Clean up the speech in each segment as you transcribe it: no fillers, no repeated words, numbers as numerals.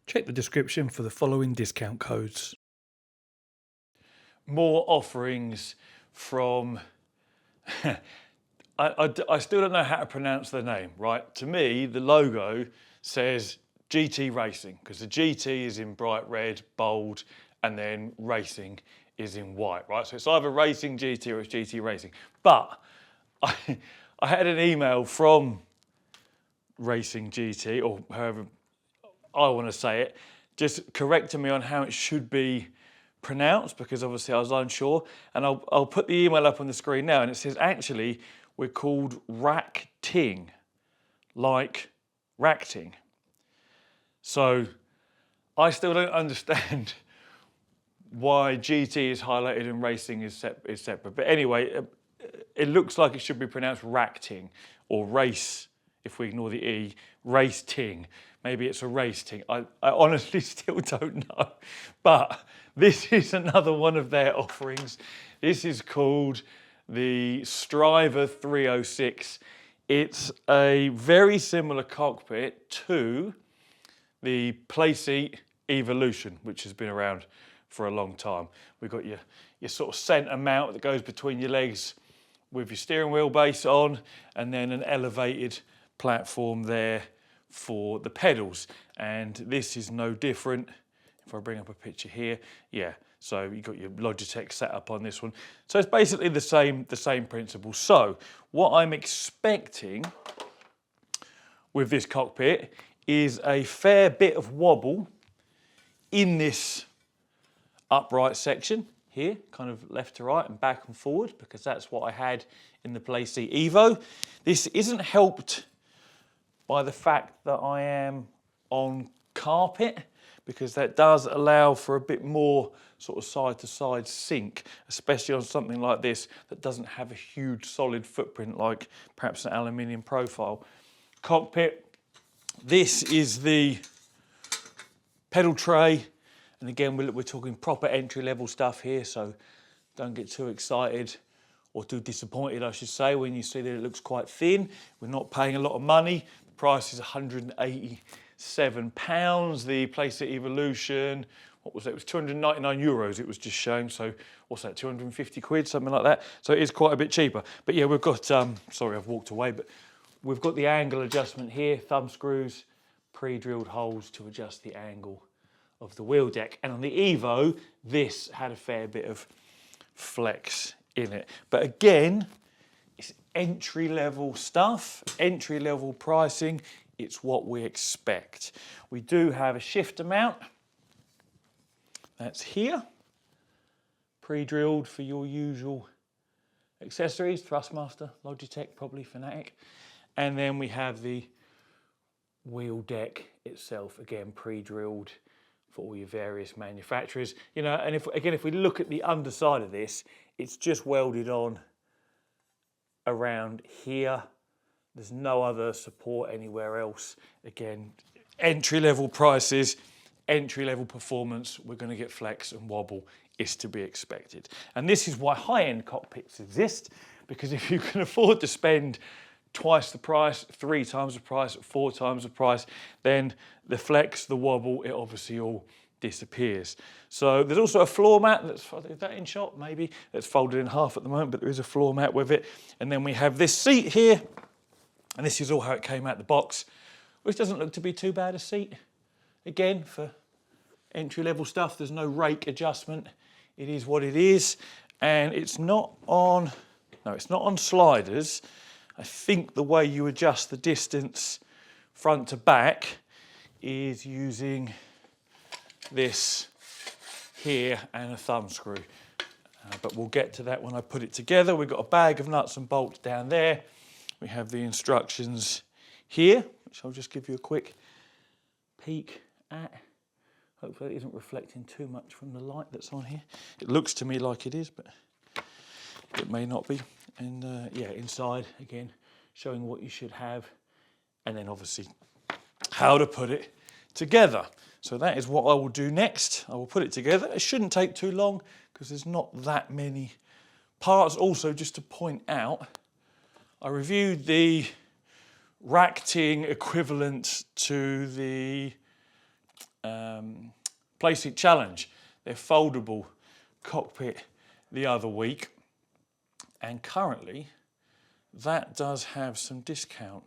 Check the description for the following discount codes. More offerings from, I still don't know how to pronounce the name, right? To me, the logo says GT Racing, because the GT is in bright red, bold, and then racing is in white, right? So it's either Racing GT or it's GT Racing. But I had an email from Racing GT, or however I want to say it, just correcting me on how it should be pronounced, because obviously I was unsure. And I'll put the email up on the screen now, and it says actually we're called RacGTing, like RacGTing. So I still don't understand why GT is highlighted and racing is separate. But anyway, it looks like it should be pronounced RacGTing, or race, if we ignore the E, RacGTing. Maybe it's a RacGTing. I honestly still don't know. But this is another one of their offerings. This is called the Striver 306. It's a very similar cockpit to the Playseat Evolution, which has been around for a long time. We've got your sort of centre mount that goes between your legs with your steering wheel base on, and then an elevated platform there for the pedals. And this is no different. If I bring up a picture here, yeah, so you've got your Logitech setup on this one. So it's basically the same principle. So what I'm expecting with this cockpit is a fair bit of wobble in this upright section here, kind of left to right and back and forward, because that's what I had in the Playseat Evo. This isn't helped by the fact that I am on carpet, because that does allow for a bit more sort of side to side sink, especially on something like this that doesn't have a huge solid footprint like perhaps an aluminium profile cockpit. This is the pedal tray, and again we're talking proper entry level stuff here, so don't get too excited or too disappointed, I should say, when you see that it looks quite thin. We're not paying a lot of money. The price is £187. The Playseat Evolution, what was it? It was €299 it was just showing. So what's that, 250 quid, something like that. So it is quite a bit cheaper. But yeah, we've got, sorry, I've walked away, but we've got the angle adjustment here, thumb screws, pre-drilled holes to adjust the angle of the wheel deck. And on the Evo, this had a fair bit of flex in it. But again, it's entry-level stuff, entry-level pricing. It's what we expect. We do have a shifter mount. That's here. Pre-drilled for your usual accessories, Thrustmaster, Logitech, probably Fanatic. And then we have the wheel deck itself, again, pre-drilled for all your various manufacturers. You know, and if we look at the underside of this, it's just welded on around here. There's no other support anywhere else. Again, entry-level prices, entry-level performance, we're going to get flex and wobble, is to be expected. And this is why high-end cockpits exist, because if you can afford to spend twice the price, 3 times the price, 4 times the price, then the flex, the wobble, it obviously all disappears. So there's also a floor mat, is that in shot maybe? That's folded in half at the moment, but there is a floor mat with it. And then we have this seat here, and this is all how it came out the box, which doesn't look to be too bad a seat. Again, for entry-level stuff, there's no rake adjustment. It is what it is, and it's not on, no, it's not on sliders. I think the way you adjust the distance front to back is using this here and a thumb screw. But we'll get to that when I put it together. We've got a bag of nuts and bolts down there. We have the instructions here, which I'll just give you a quick peek at. Hopefully it isn't reflecting too much from the light that's on here. It looks to me like it is, but it may not be. And yeah, inside, again, showing what you should have, and then obviously how to put it together. So that is what I will do next. I will put it together. It shouldn't take too long because there's not that many parts. Also, just to point out, I reviewed the RacGTing equivalent to the Playseat Challenge, their foldable cockpit, the other week, and currently that does have some discount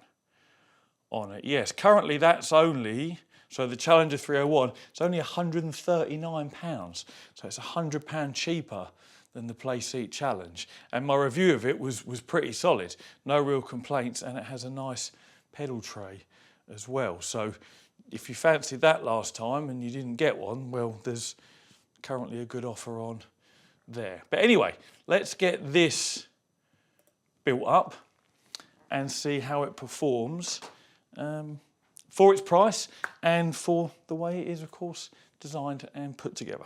on it. Yes, currently that's only, so the Challenger 301, it's only £139, so it's £100 cheaper than the Playseat Challenge. And my review of it was pretty solid, no real complaints, and it has a nice pedal tray as well. So if you fancied that last time and you didn't get one, well, there's currently a good offer on there. But anyway, let's get this built up and see how it performs for its price and for the way it is, of course, designed and put together.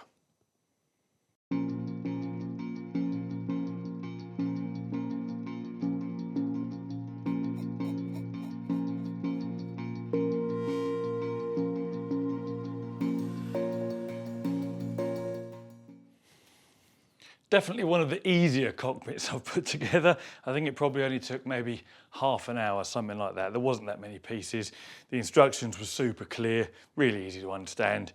Definitely one of the easier cockpits I've put together. I think it probably only took maybe half an hour, something like that. There wasn't that many pieces. The instructions were super clear, really easy to understand,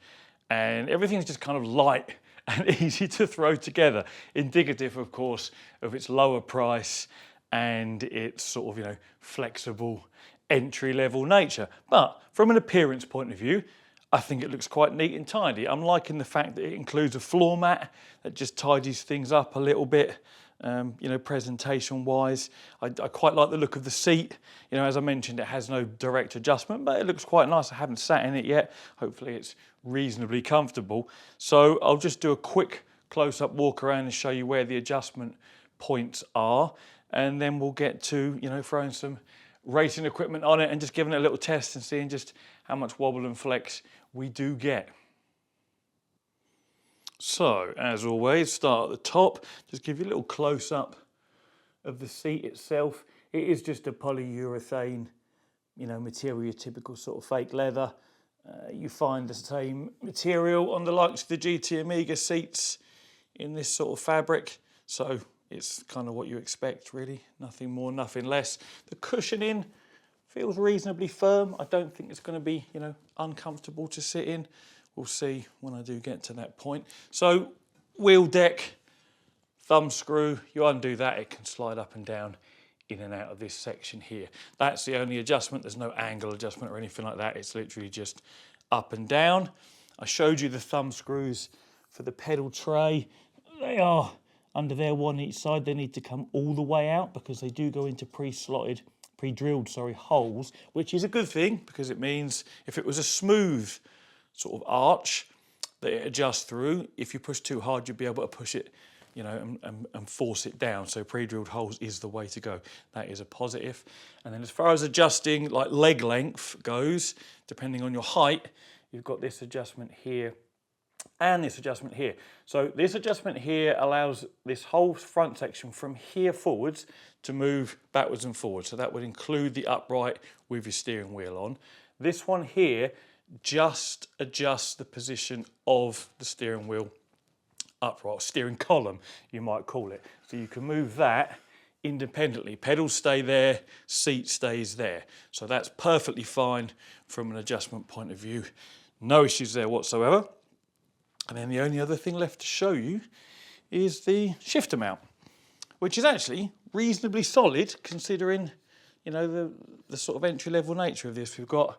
and everything's just kind of light and easy to throw together. Indicative, of course, of its lower price and its sort of, you know, flexible entry-level nature. But from an appearance point of view, I think it looks quite neat and tidy. I'm liking the fact that it includes a floor mat that just tidies things up a little bit, you know, presentation-wise. I quite like the look of the seat. You know, as I mentioned, it has no direct adjustment, but it looks quite nice. I haven't sat in it yet. Hopefully it's reasonably comfortable. So I'll just do a quick close-up walk around and show you where the adjustment points are, and then we'll get to, you know, throwing some racing equipment on it and just giving it a little test and seeing just how much wobble and flex we do get. So, as always, start at the top. Just give you a little close-up of the seat itself. It is just a polyurethane, you know, material, your typical sort of fake leather. You find the same material on the likes of the GT Amiga seats in this sort of fabric. So it's kind of what you expect, really. Nothing more, nothing less. The cushioning feels reasonably firm. I don't think it's going to be, you know, uncomfortable to sit in. We'll see when I do get to that point. So wheel deck, thumb screw, you undo that, it can slide up and down in and out of this section here. That's the only adjustment. There's no angle adjustment or anything like that. It's literally just up and down. I showed you the thumb screws for the pedal tray. They are under there, one each side. They need to come all the way out because they do go into pre-drilled holes, which is a good thing because it means if it was a smooth sort of arch that it adjusts through, if you push too hard, you'll be able to push it, you know, and force it down. So pre-drilled holes is the way to go. That is a positive. And then as far as adjusting like leg length goes, depending on your height, you've got this adjustment here and this adjustment here. So this adjustment here allows this whole front section from here forwards to move backwards and forwards. So that would include the upright with your steering wheel on. This one here just adjusts the position of the steering wheel upright, steering column, you might call it. So you can move that independently. Pedals stay there, seat stays there. So that's perfectly fine from an adjustment point of view. No issues there whatsoever. And then the only other thing left to show you is the shifter mount, which is actually reasonably solid considering, you know, the sort of entry-level nature of this. We've got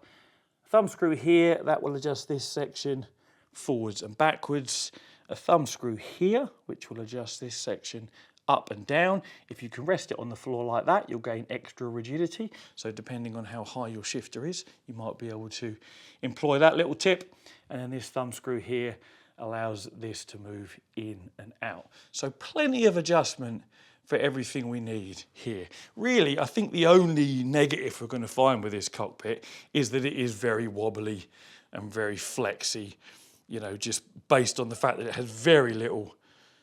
a thumb screw here that will adjust this section forwards and backwards. A thumb screw here, which will adjust this section up and down. If you can rest it on the floor like that, you'll gain extra rigidity. So depending on how high your shifter is, you might be able to employ that little tip. And then this thumb screw here allows this to move in and out. So plenty of adjustment for everything we need here. Really, I think the only negative we're going to find with this cockpit is that it is very wobbly and very flexy, you know, just based on the fact that it has very little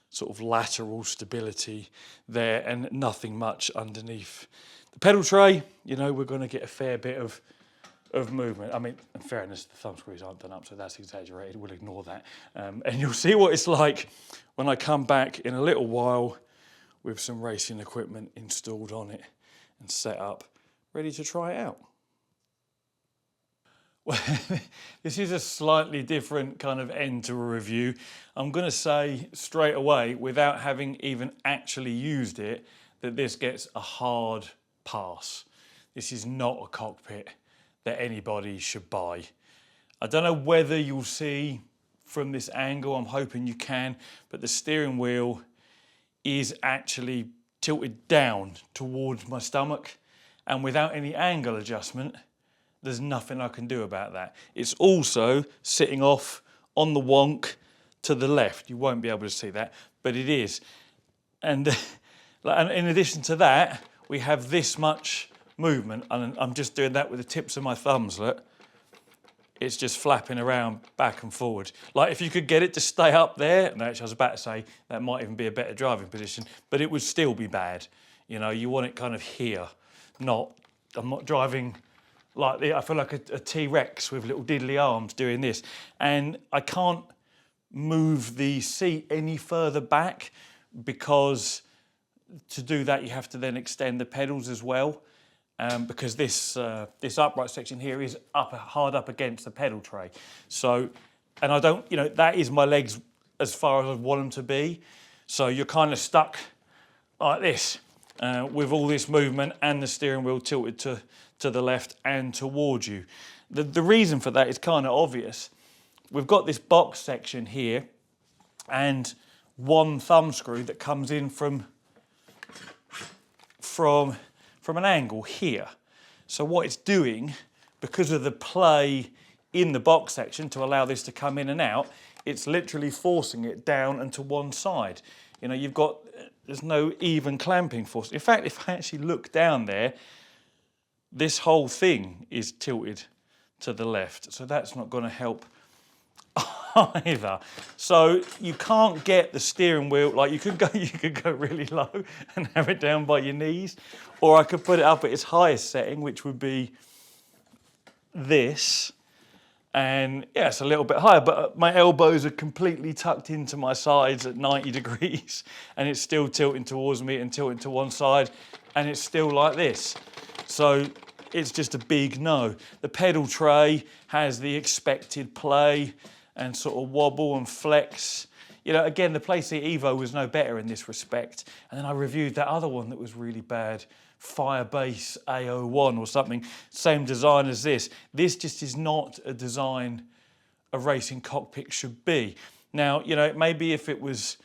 sort of lateral stability there and nothing much underneath the pedal tray. You know, we're going to get a fair bit of movement. I mean, in fairness, the thumb screws aren't done up, so that's exaggerated. We'll ignore that. And you'll see what it's like when I come back in a little while with some racing equipment installed on it and set up, ready to try it out. Well, this is a slightly different kind of end to a review. I'm going to say straight away, without having even actually used it, that this gets a hard pass. This is not a cockpit that anybody should buy. I don't know whether you'll see from this angle, I'm hoping you can, but the steering wheel is actually tilted down towards my stomach, and without any angle adjustment, there's nothing I can do about that. It's also sitting off on the wonk to the left. You won't be able to see that, but it is. And in addition to that, we have this much movement, and I'm just doing that with the tips of my thumbs, look. It's just flapping around back and forward. Like if you could get it to stay up there, and actually I was about to say that might even be a better driving position, but it would still be bad. You know, you want it kind of here, I'm not driving like I feel like a T-Rex with little diddly arms doing this. And I can't move the seat any further back because to do that you have to then extend the pedals as well. Because this upright section here is hard up against the pedal tray. So, and I don't, you know, that is my legs as far as I want them to be. So you're kind of stuck like this with all this movement and the steering wheel tilted to the left and towards you. The reason for that is kind of obvious. We've got this box section here and one thumb screw that comes in from an angle here. So what it's doing, because of the play in the box section to allow this to come in and out, it's literally forcing it down and to one side. You know, there's no even clamping force. In fact, if I actually look down there, this whole thing is tilted to the left. So that's not going to help either. So you can't get the steering wheel, like you could go really low and have it down by your knees, or I could put it up at its highest setting, which would be this. And yeah, it's a little bit higher, but my elbows are completely tucked into my sides at 90 degrees and it's still tilting towards me and tilting to one side and it's still like this. So it's just a big no. The pedal tray has the expected play and sort of wobble and flex. You know, again, the Playseat Evo was no better in this respect. And then I reviewed that other one that was really bad, Firebase A01 or something, same design as this. This just is not a design a racing cockpit should be. Now, you know, maybe if it was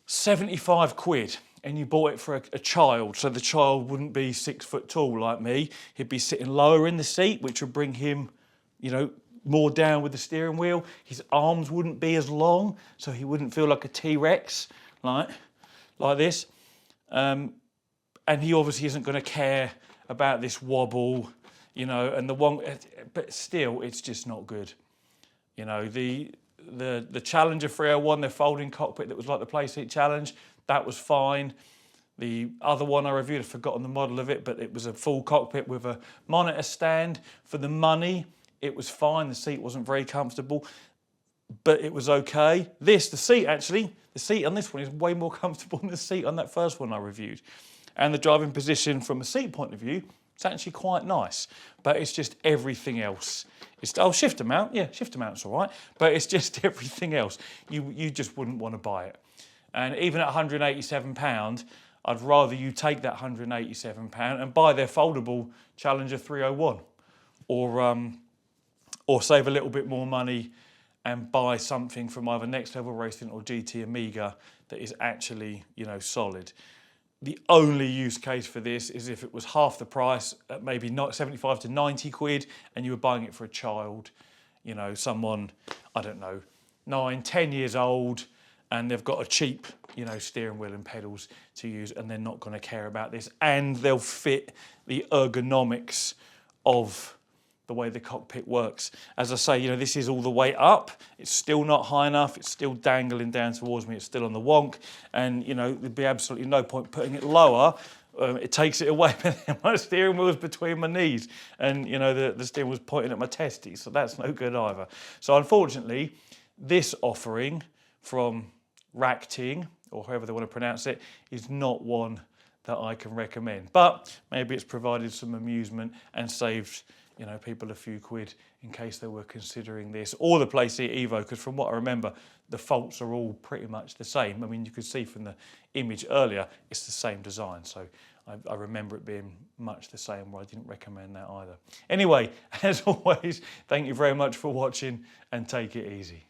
75 quid and you bought it for a child, so the child wouldn't be 6 foot tall like me, he'd be sitting lower in the seat, which would bring him, you know, more down with the steering wheel. His arms wouldn't be as long, so he wouldn't feel like a T-Rex, like this. And he obviously isn't going to care about this wobble, you know, and the one, but still, it's just not good. You know, the Challenger 301, their folding cockpit that was like the Playseat Challenge, that was fine. The other one I reviewed, I've forgotten the model of it, but it was a full cockpit with a monitor stand. For the money, it was fine. The seat wasn't very comfortable, but it was okay. The seat on this one is way more comfortable than the seat on that first one I reviewed. And the driving position from a seat point of view, it's actually quite nice, but it's just everything else. Shifter mount, yeah, shifter mount's all right, but it's just everything else. You just wouldn't want to buy it. And even at £187, I'd rather you take that £187 and buy their foldable Challenger 301, or save a little bit more money and buy something from either Next Level Racing or GT Amiga that is actually, you know, solid. The only use case for this is if it was half the price, at maybe not 75 to 90 quid, and you were buying it for a child, you know, someone, I don't know, 9, 10 years old, and they've got a cheap, you know, steering wheel and pedals to use, and they're not going to care about this, and they'll fit the ergonomics of the way the cockpit works. As I say, you know, this is all the way up. It's still not high enough. It's still dangling down towards me. It's still on the wonk. And, you know, there'd be absolutely no point putting it lower. It takes it away. My steering wheel's between my knees. And, you know, the steering wheel's pointing at my testes. So that's no good either. So unfortunately, this offering from RacGTing, or however they want to pronounce it, is not one that I can recommend. But maybe it's provided some amusement and saved, you know, people a few quid in case they were considering this, or the Playseat Evo, because from what I remember, the faults are all pretty much the same. I mean, you could see from the image earlier, it's the same design. So I remember it being much the same, where I didn't recommend that either. Anyway, as always, thank you very much for watching, and take it easy.